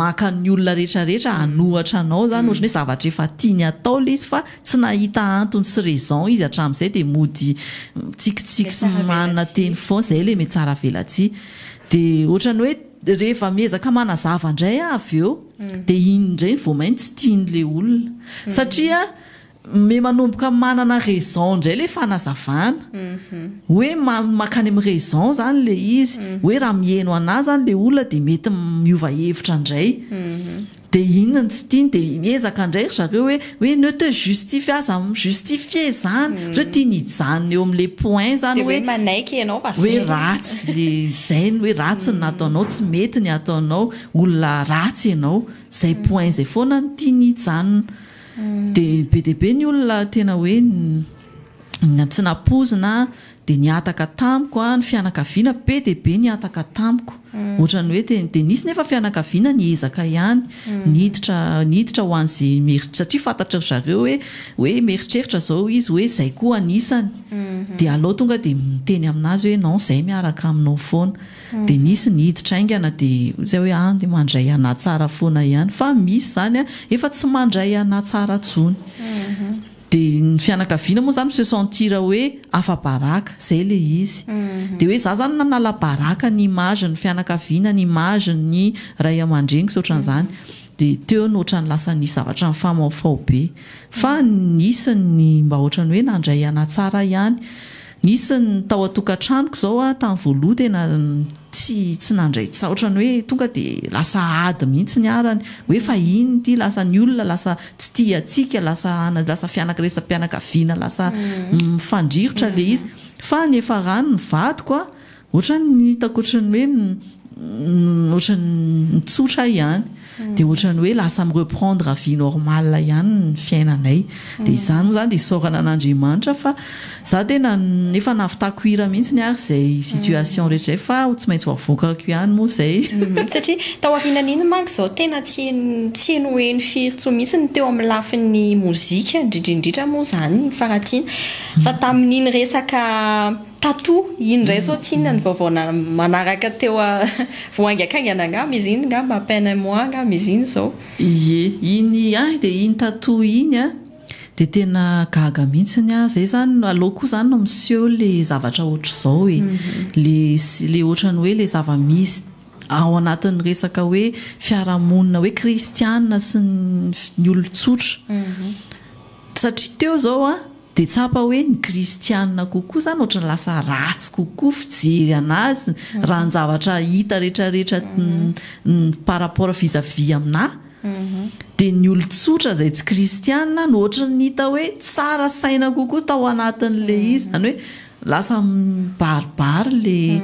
maka ny olona rehetrarehetra hanohatra anao zany ohatrany hoe zavatra efa tiany atao le izy fa tsy nahita antony sy raison izy hatramin'izay dia mody tsikitsiky sy manana teny foana izay le me tsara velatsy dia ohatrany hoe rehefa miezaka manazava indray avy eo dia iny indray vao mainty tsy tian'ilay olona satria me manomboka manana raison indray le fanazavana hoe makany amin'ny raison zany le izy hoe raha mihaino anazy zany le olona dia mety miova hevitra indray dia inona tsy tiany dia miezaka indray zareo hoe ne te justifie aza justifie zany hoe tia nijanona eo amin'ilay point zany hoe manaiky ianao hoe ratsy le zainy hoe ratsy ny nataonao tsy mety ny ataonao olona ratsy ianao zay point zay foana ny tia nijanona dia be dia be ny olona tena hoe tsy napozina dia niataka tamiko ny fianakaviana be dia be niataka tamiko ohatrany hoe dia nisy nefa fianakaviana niezaka ihany niditra ho an'izay meritra satria fantatra zareo hoe meritreritra zao izy hoe zay koa anisany dia alao tonga dia miteny aminazy hoe non zay miaraka aminao foana dia nisy niditra aingana dia zay hoe dia mandray ana tsara foana ihany fa misy zany efa tsy mandray ana tsara tsony dia ny fianakaviana moa zany se sentira hoe afa-baraka zay le izy dia hoe za zany nanala baraka ny image ny fianakaviana ny image ny ray aman-dreny sy ohatran'izany dia teo ny ohatrany lasa nisy zavatra ny famaofao be fa nisy ny mba ohatrany hoe nandray ana tsara ihany nisy ny tao atokantranoko zao tamin'ny voaloha tena tsy nandray tsa ohatrany hoe tonga dia lasa ady mihitsy ny arany hoe fa iny ty lasa ny olona lasa tsy tia atsika lasa fianakaviana lasa mifandrirotra le izy fa ny efa rano ny vadiko ohatrany hitako ohatrany hoe ohatrany mitsotra ihany dia ohatrany hoe lasa mireprendre vie normale ihany ny fiainanay dia izany moa zany dia isaorana an'Andriamanitra fa za tena efa navitako hira mihitsy ny ary izay situation rehetra fa tsy maintsy hoavokako ihany moa izay satria tao aorianan'iny manko izao tena tsy eny hoeny firy tso mihitsy ny teo amin'ny lafin'ny mozika indrindrindrindra moa zany ny faratiana fa tamin'iny resaka tatou iny ndray sao tsinona ny vaovao manaraka teo voaingakaingana angamba izy iny ngamba peine moi angamba izy iny zao iny dia iny tatou iny dia tena gaga mihitsiny zay zany aloha koa zany no monsieur le zavatra ohatra izao hoe le ohatrany hoe le zava-misy ao anatin'ny resaka hoe fiarahamonina hoe kristiana sy ny olon-tsotra satria teo zao dia tsapa hoe ny kristianina kokoa zany ohatrany lasa ratsy kokoa fijery anazy raha ny zavatra hita rehetrarehetra par rapport vis-à-vis amina dia ny olon-tsotra izay tsy kristianina no ohatrany hita hoe tsara saina kokoa tao anatin'le izy zany hoe lasa mibaribary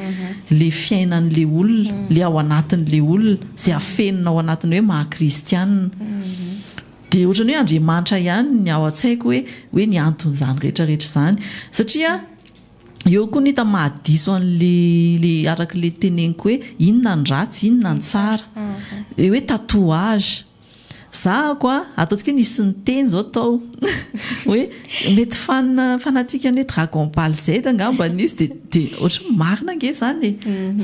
le fiainan'le olona le ao anatin'le olona izay afenina ao anatin'ny hoe mahakristianina dia ohatrany hoe Andriamanitra ihany ny ao an-tsaiko hoe ny anton'izany rehetrarehetra izany satria eo koa ny hita mahadiso an'le arak'le teneniko hoe inona ny ratsy inona ny tsara hoe tatouage zahako ataontsika nisy ny teny zao tao hoe mety fanatikany hoe dragon ball Z angamba nisy dia ohatra marina nge zany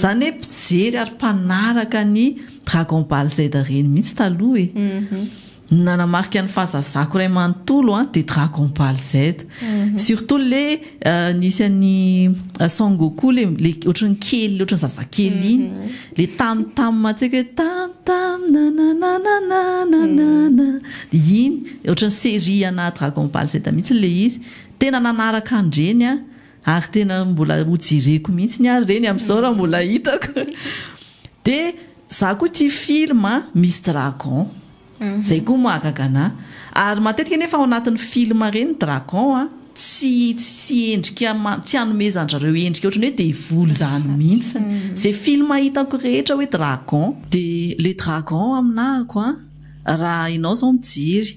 zany hoe mpijery ary mpanaraka ny dragon ball Z reny mihitsy taloha nanamarika ny fahazazako ray manontolo dia dragon ball Z surtout le nisy an'ny Son Goku le ohatrany kely ohatrany zazakely iny le tam atsika hoe tam nanananananana iny ohatrany série ana dragon ball Z mihitsy le izy tena nanaraka andreny ary tena mbola hojereko mihitsy ny ary reny amin'izao raha mbola hitako dia za koa tia film misy dragon zay koa mahagagana ary matetika nefa ao anatin'ny film reny dragon tsy endrika tsy hanomezandrareo endrika ohatrany hoe devoly zany mihitsy zay film hitako rehetra hoe dragon dia le dragon aminahako raha ianao zao mijery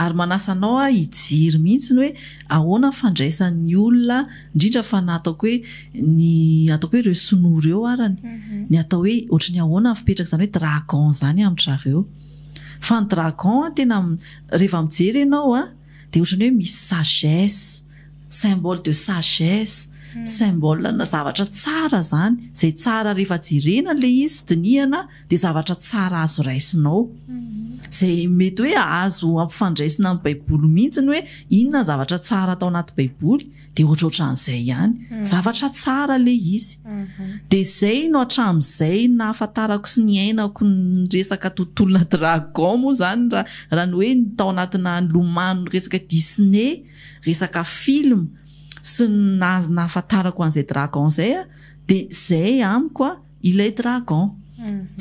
ary manasanao hijery mihitsy ny hoe ahoana fandraisan'ny olona indrindra fa nataoko hoe ataoko hoe ireo sonora eo arany ny atao hoe ohatrany ahoana fipetraka zany hoe dragon zany amin'zareo fa ny dragon tena rehefa mijery ianao dia ohatrany hoe misy sagesse symbole de sagesse symbole na zavatra tsara zany izay tsara rehefa jerena le izy dinihana dia zavatra tsara azo raisinao izay mety hoe azo ampifandraisina amin'ny baiboly mihitsy ny hoe inona zavatra tsara atao anaty baiboly dia ohatrohatran'izay ihany zavatra tsara le izy dia izay no hatramin'izay nahafantarako sy ny ainako ny resaka tontolona dragon moa zany raha ny hoe tao anatina lomano resaka Disney resaka film sy nahafantarako an'izay dragon izay dia izay amiko ilay dragon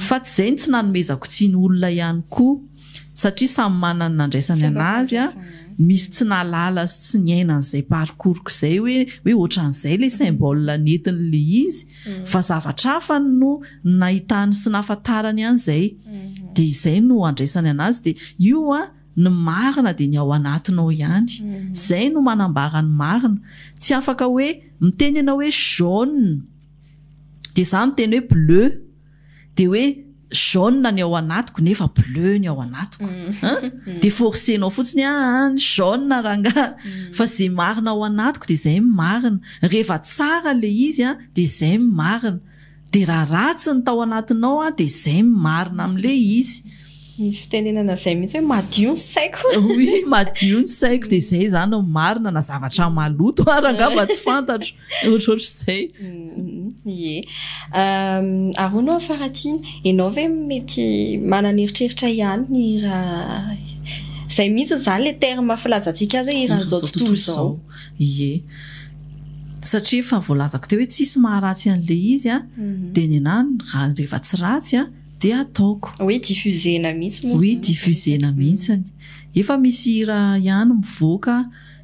fa tsy izay tsy nanomezako tsy ny olona ihany koa satria samy manana nandraisany anazy misy tsy nalala sy tsy ny ainan'izay parcourko izay hoe ohatran'izay le symbole nentin'le izy fa zavatra hafa no nahitany sy nahafantarany an'izay dia izay no andraisany anazy dia io ny marina dia ny ao anatinao ihany izay no manambara ny marina tsy afaka hoe miteny ianao hoe jaune dia za miteny hoe bleu dia hoe jaune ny ao anatiko nefa bleu ny ao anatiko dia forcenao fotsiny ny jaune ranga fa izay marina ao anatiko dia izay marina rehefa tsara le izy dia izay marina dia raha ratsy ny tao anatinao dia izay marina amin'le izy misy fitenenana izay mihitsy hoe madio ny saiko oui madio ny saiko dia izay zany no marina na zavatra maloto ary angamba tsy fantatro ohatrohatr'izay aroanao faratiana ianao ve mety manana eritreritra ihany ny raha izay mihitsy zany le terme filazantsika azy hoe iran'izao tontolo izao satria fa voalazako teo hoe tsisy maharatsy an'le izy dia ny anany rehefa tsy ratsy dia ataoko hoe diffusena mihitsy oui diffusena mihitsiny efa misy hira ihany mivoaka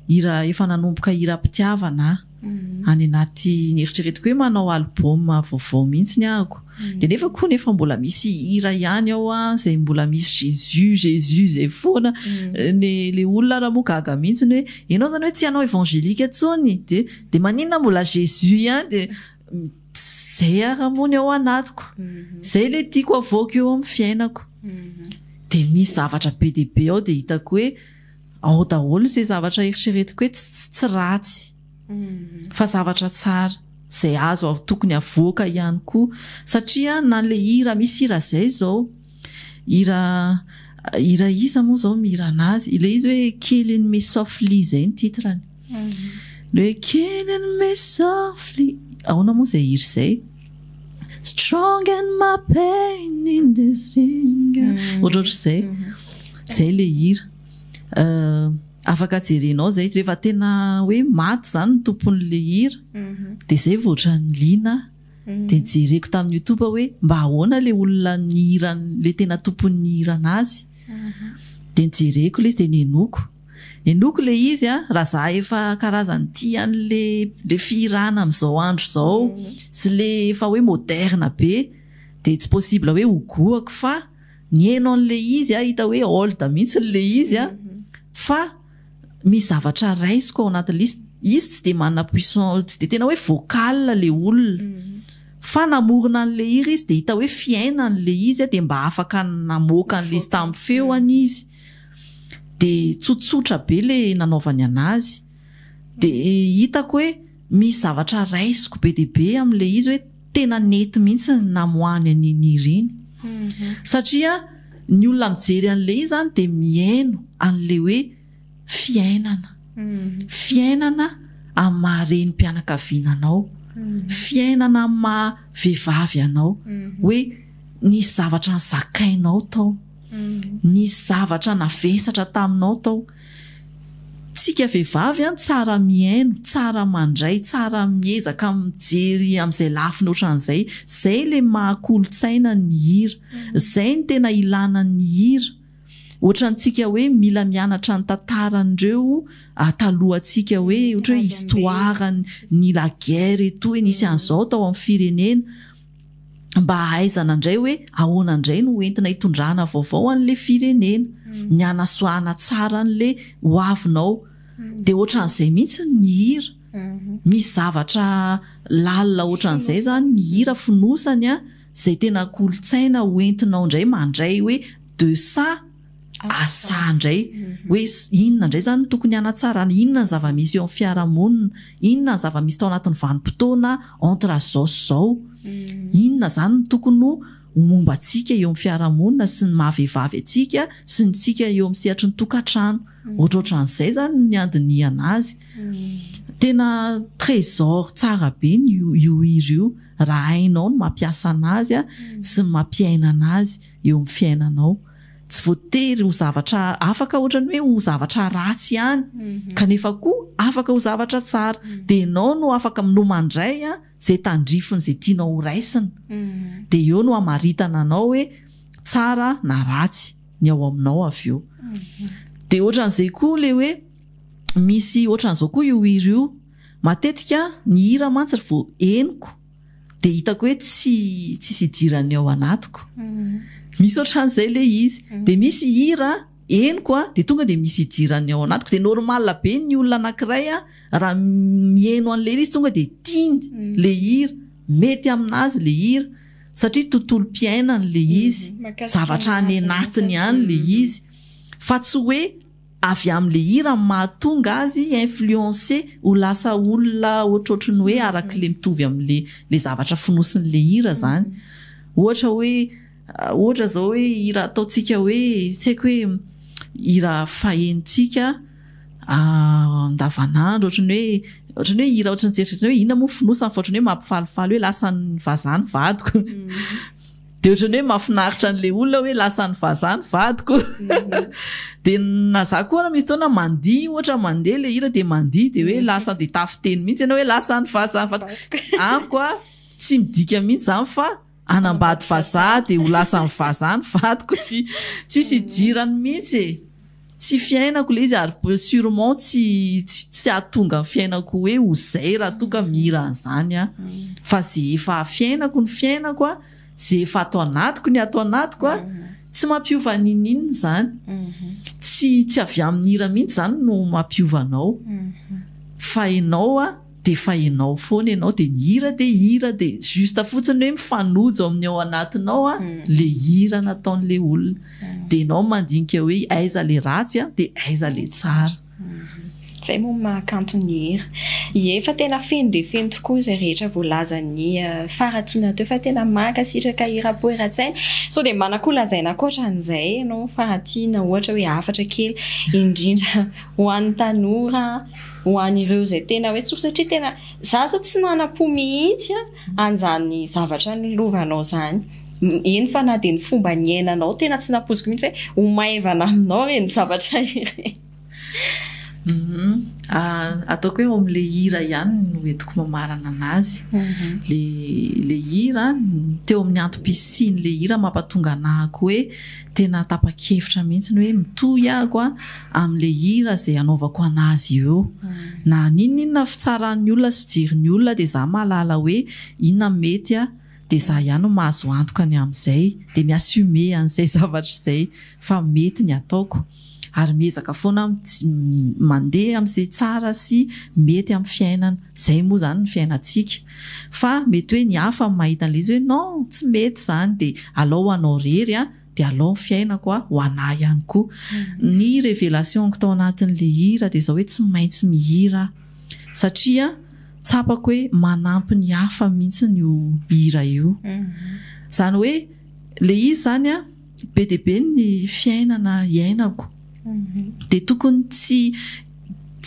hira efa nanomboka hira mpitiavana any anaty nieritreretiko hoe manao album vaovao mihitsy ny ahako de nefa mbola misy hira ihany ao zay mbola misy Jésus zay foana le olona raha moa gaga mihitsy hoe ianao zany hoe tsy anao évangélika tsony de maninona mbola Jésus ihany de zay aramony ao anatiko zay le tiako avoaka eo amin'ny fiainako de misy zavatra be de be ao de hitako hoe ao daholo zay zavatra eritreretiko hoe tsy ratsy fa zavatra tsara zay azo tokony avoaka ihany koa satria na le hira misy hira zay zao hira isa moa zao mihira anazy ile izy hoe killing me softly zay ny titrany le killing me softly aona moa zay hira zay strong and my pain in this ring ohatr'ohatr' zay le hira afaka jerenao zay rehefa tena hoe maty zany ny tompon'le hira de zay voatra ny lina de jereko tamin'ny YouTube hoe mba ahoana le olona nihira le tena tompon'ny hira anazy de jereko le izy de nenoko le izy raha za efa karazany tia an'le fihirana amin'izao andro zao sy le efa hoe moderna be de tsy possible hoe hogohako fa nihaino an'le izy hita hoe olda mihitsy le izy fa misy zavatra raisiko ao anatin'le izy tsy de manana puissance tsy de tena hoe vocal le olona fa namorona an'le hira izy de hita hoe fiainan'le izy de mba afaka namoaka an'le izy tamin'ny feoany izy de tsotsotra be le nanaovany anazy de hitako hoe misy zavatra raisiko be de be amin'le izy hoe tena nety mihitsy namoany an'iny hira iny satria ny olona mijery an'le izy zany de mihaino an'le hoe fiainana amin'ny maharenim-pianakaviananao fiainana amin'ny mahavehivavy anao hoe nisy zavatra nizakainao tao nisy zavatra navesatra taminao tao tsika vehivavy tsara mihaino tsara mandray tsara miezaka mijery amin'izay lafiny ohatran'izay zay le mahakolo-tsaina ny hira zay ny tena ilana ny hira ohatrantsika hoe mila mianatra ny tantaran'ireo talohantsika hoe ohatra hoe histoire ny la guerre eto hoe nisy an'izao tao amin'ny firenena mba hahaizana indray hoe ahoana indray no entina hitondrana vaovao an'le firenena ny anasoahana tsara an'le hoavinao de ohatran'izay mihitsy ny hira misy zavatra lalina ohatran'izay zany ny hira finosany zay tena kolo-tsaina hoentinao indray mandray hoe de ça asa indray hoe inona indray zany tokony hanatsarana inona ny zava-misy eo amin'ny fiarahamonina inona ny zava-misy tao anatin'ny vanim-potoana entre zao sy zao inona zany ny tokony momba atsika eo amin'ny fiarahamonina sy ny mahavehivavy atsika sy ny tsika eo amin'ny sehatry ny tokantrano ohatrohatran'izay zany ny andiniana azy tena trésor tsara be io hira io raha hainao no mampiasa anazy sy ny mampiaina anazy eo amin'ny fiainanao tsy voatery ho zavatra afaka ohatrany hoe ho zavatra ratsy ihany kanefa koa afaka ho zavatra tsara de ianao no afaka no mandray zay tandrifiny zay tianao ho raisina de eo no hamaritana anao hoe tsara na ratsy ny ao aminao avy eo de ohatran'izay koa le hoe misy ohatran'izao koa io hira io matetika ny hira mantsy vo eniko de hitako hoe tsy sidirany ao anatiko misy ohatran'izay le izy de misy hira eniko de tonga de misy idirany ao anatiko de normal be ny olona anankiray raha mihaino an'le izy tonga de tiany le hira mety aminazy le hira satria tontolo-piainany le izy zavatra any anatiny ihany le izy fa tsy hoe avy amin'le hira mahatonga azy influencer ho lasa olona ohatrohatry ny hoe arak'le mitovy amin'le zavatra finosin'le hira zany ohatra zao hoe hira ataotsika hoe tsy haiko hoe hira fahentsika andavanandro ohatrany hoe hira ohatrany jeritreritry hoe inona moa finosany fa ohatrany hoe mampifalifaly hoe lasa ny vazany vadiko de ohatrany hoe mahafinaritra an'le olona hoe lasa ny vazany vadiko de na za koa misy taona mandihy ohatra mandeha le hira de mandihy de hoe lasa de tafiteny mihitsy ianao hoe lasa ny vazany vadiko amiko tsy midika mihitsy zany fa anambady vazaha de ho lasa ny vazany vadiko tsy sidirany mihitsy tsy fiainako le izy ary sûrement tsy ahatonga ny fiainako hoe ho zay raha tonga mihira an'izany a fa zay efa fiainako ny fiainako a zay efa atao anatiko ny atao anatiko a tsy mampiova ninina zany tsy avy amin'ny hira mihitsy zany no mampiovanao fa ianao a de fa ianao foana ianao de ny hira de juste fotsiny hoe mifanojo amin'ny ao anatinao a le hira nataon'le olona de ianao mandinika hoe aiza le ratsy a de aiza le tsara zay moa mahakanto ny hira efa tena feno de feno tokoa izay rehetra voalazany faratiana teo fa tena mankasitraka hira poeratsaina so de manako lazaina ankoatran'izay ianao faratiana ohatra hoe afatra kely indrindra ho an'ny tanora ho an'ireo zay tena hoe tsoka satria tena za zao tsy manam-po mihitsy an'izany zavatra nilovanao zany eny fa na de ny fomba ny ainanao tena tsy napoziko mihitsy hoe ho maivana aminao reny zavatra ireny ataoko hoe ao amin'le hira ihany no entiko mamarana anazy le hira teo amin'ny antom-pisiany le hira mampatonga anahako hoe tena tapa-kevitra mihitsy hoe mitohy ahako a amin'le hira zay anaovako anazy eo na ninona fitsaran'ny olona sy fijerin'ny olona de za mahalala hoe inona mety a de za ihany no mahazo antoka ny amin'izay de miassume an'izay zavatra izay fa mety ny ataoko ary miezaka foana mandeha amin'izay tsara sy mety amin'ny fiainana zay moa zany ny fiainantsika fa mety hoe ny hafa mahita an'le izy hoe non tsy mety zany de alao anao rery a de alao fiainako a ho anahy ihany koa ny révélation tao anatin'le hira de zao hoe tsy maintsy mihira satria tsapako hoe manampy ny hafa mihitsy ny hira io zany hoe le izy zany a be de be ny fiainana iainako de tokony tsy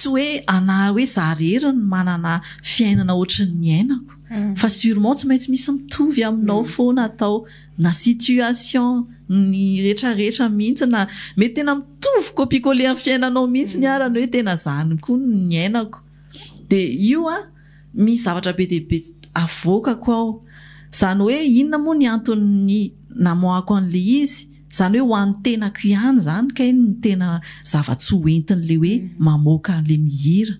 hoe anahy hoe za rery ny manana fiainana ohatry ny ainako fa sûrement tsy maintsy misy mitovy aminao foana atao na situation ny rehetrarehetra mihitsy na mety tena mitovy copie-coller amin'ny fiainanao mihitsy ny arany hoe tena zany koa ny ainako de io a misy zavatra be de be avoakako ao zany hoe inona moa ny antony namoako an'le izy zany hoe ho an'ny tenako ihany zany ka iny ny tena zava-tsy hoentin'le hoe mamoaka le mihira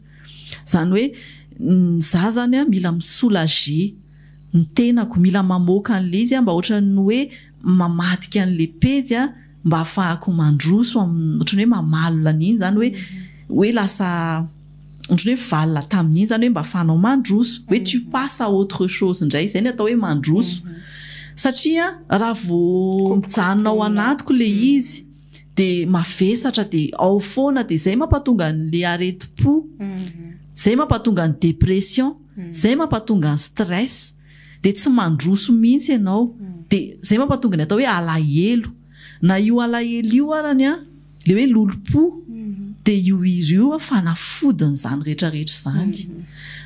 zany hoe za zany a mila misoulager ny tenako mila mamoaka an'le izy a mba ohatran'ny hoe mamadika an'le pejy a mba ahafahako mandroso ohatran'ny hoe mamalona an'iny zany hoe lasa ohatran'ny hoe valina tamin'iny zany hoe mba ahafahanao mandroso hoe tu passes à autre chose indray zay ny atao hoe mandroso satria raha vao mijanonao anatiko le izy de mavesatra de ao foana de zay mampatonga n'le areti-po zay mampatonga ny dépression zay mampatonga ny stress de tsy mandroso mihitsy ianao de zay mampatonga ny atao hoe alahelo na io alahelo io arany a le hoe lolo-po de io hira io fanafodiny zany rehetrarehetra zany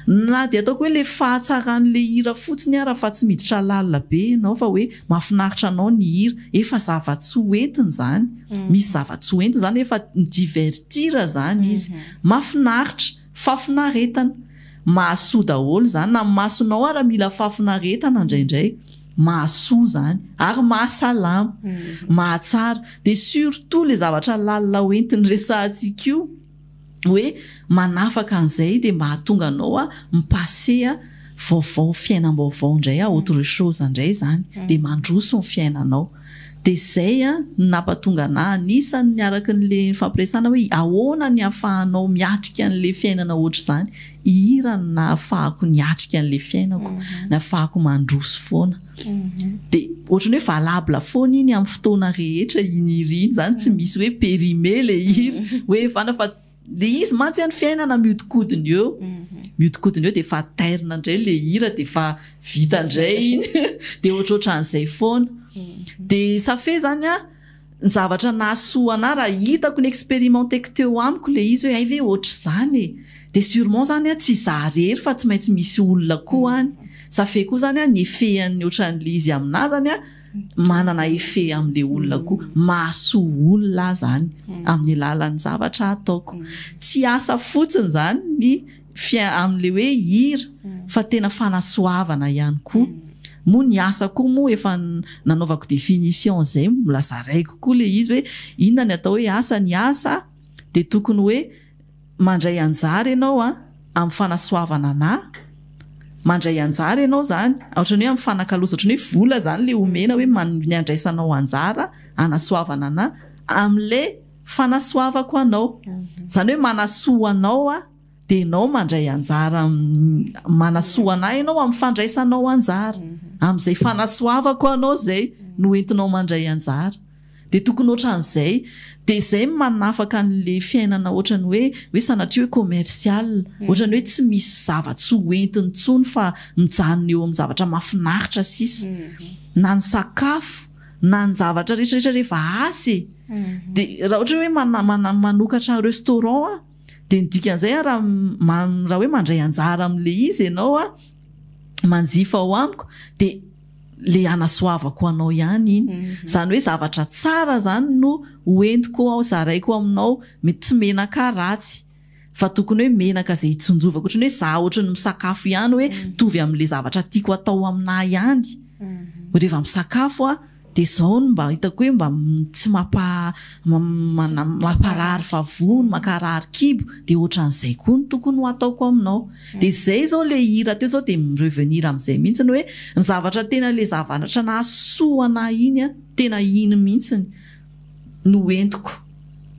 na de ataoko hoe le fahatsaran'le hira fotsiny ara fa tsy miditra lalina be ianao fa hoe mahafinaritra anao ny hira efa zava-tsy hoentiny zany misy zava-tsy hoentiny zany efa midivertira zany izy mahafinaritra fafinaretana mahasoa daholo zany na masonao ara mila fafinaretana indraindray mahasoa zany ary mahasalama mahatsara de surtout le zavatra lalina hoentiny resahantsika io hoe manafaka an'izay de mahatonga anao a mipasea vaovao fiainam-baovao indray a autre chose indray zany de mandroso ny fiainanao de zay a nampatonga anahy anisany niaraka n'le fampiresana hoe ahoana ny ahafahanao miatrika an'le fiainana ohatra zany hira na ahafahako niatrika an'le fiainako na ahafahako mandroso foana de ohatrany hoe valable foana iny amin'ny fotoana rehetra iny iriny zany tsy misy hoe périmé le hira hoe fanafa de izy mantsy any fiainana miodikodiny eo miodikodiny eo de fa tairina indray le hira de fa vita indray iny de ohatrohatran'izay foana de safe zany a ny zavatra nahasoa anahy raha hitako ny expérimenteko teo amiko le izy hoe ay ve ohatra zany de sûrement zany a tsy zarery fa tsy maintsy misy olona koa any safe koa zany a ny efehan'ny ohatran'le izy aminahy zany a manana efe amin'le olona koa mahasoa olona zany amin'ny alalan'ny zavatra ataoko tsy asa fotsiny zany ny amin'le hoe hira fa tena fanasoavana ihany koa moa ny asa koa moa efa nanaovako définition zay lazaraiko koa le izy hoe inona ny atao hoe asa ny asa de tokony hoe mandray anjara ianao a amin'ny fanasoavana anahy mandray anjara ianao zany ohatrany hoe amin'ny fanakaloza ohatrany hoe vola zany le omena hoe niandraisanao anjara anasoavana anahy amin'le fanasoavako anao zany hoe manasoa anao a de ianao mandray anjara manasoa anahy ianao amin'ny fandraisanao anjara amin'izay fanasoavako anao zay no entinao mandray anjara de tokony ohatran'izay de zay manafaka an'le fiainana ohatrany hoe sanatria hoe commercial ohatrany hoe tsy misy zava-tsy hoentiny tsony fa mijanona eo amin'ny zavatra mahafinaritra sisa na ny sakafo na ny zavatra rehetrarehetra rehefa asy de raha ohatra hoe manokatra restaurant a de ny dikan'izay raha hoe mandray anjara amin'le izy ianao a manjifa ao amiko de le anasoavako anao ihany iny zany hoe zavatra tsara zany no hoentiko ao zaraiko aminao mety tsy menaka ratsy fa tokony hoe menaka zay itsonjovako ohatrany hoe za ohatrany misakafo ihany hoe tovy amin'le zavatra tiako atao aminah ihany rehefa misakafo a de zao no mba hitako hoe mba tsy mamparary vavony makarary kibo de ohatran'izay koa no tokony ho ataoko aminao de zay zao le hira teo zao de mirevenir amin'izay mihitsy ny hoe ny zavatra tena le zavatra nahasoana iny a tena iny mihitsy no entiko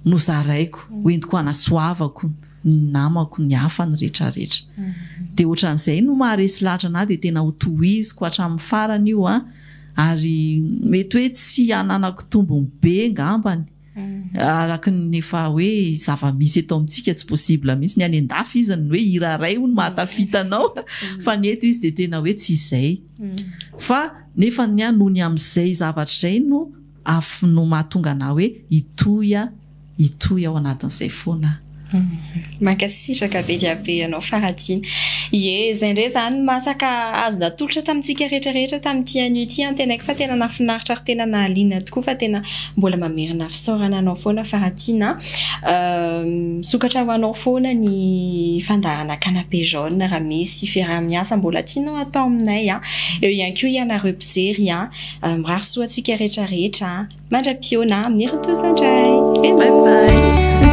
no zaraiko hoentiko anasoavako ny namako ny hafa ny rehetrarehetra de ohatran'izay no maharesy lahatra anahy de tena ho tohiziko hatramin'ny farany io a ary mety hoe tsy ananako tombony be ngambany araka ny efa hoe zava-misy eto amintsika tsy possible mihitsy ny any an-dafy izy ny hoe hiraray ho no mahatafitanao fa ny eto izy de tena hoe tsy izay fa nefa ny noho ny amin'izay zavatra izay no no mahatonga anah hoe itoy ao anatin'izay foana mankasitraka be diabe ianao Faratiny ye zay ndray zany masaka azo natolotra tamintsika rehetrarehetra tamin'ity anio ity antenaiko fa tena nafinaritra ary tena nahaliana tokoa fa tena mbola mamerina fisaorana anao foana Faratiny sokatra ho anao foana ny fandarana canapé jaune raha misy fiaraha-miasa mbola tianao atao aminay eo ihany koa ianareo mpijery mirary soa antsika rehetrarehetra mandra-pioana amin'ny herintoza indray bye bye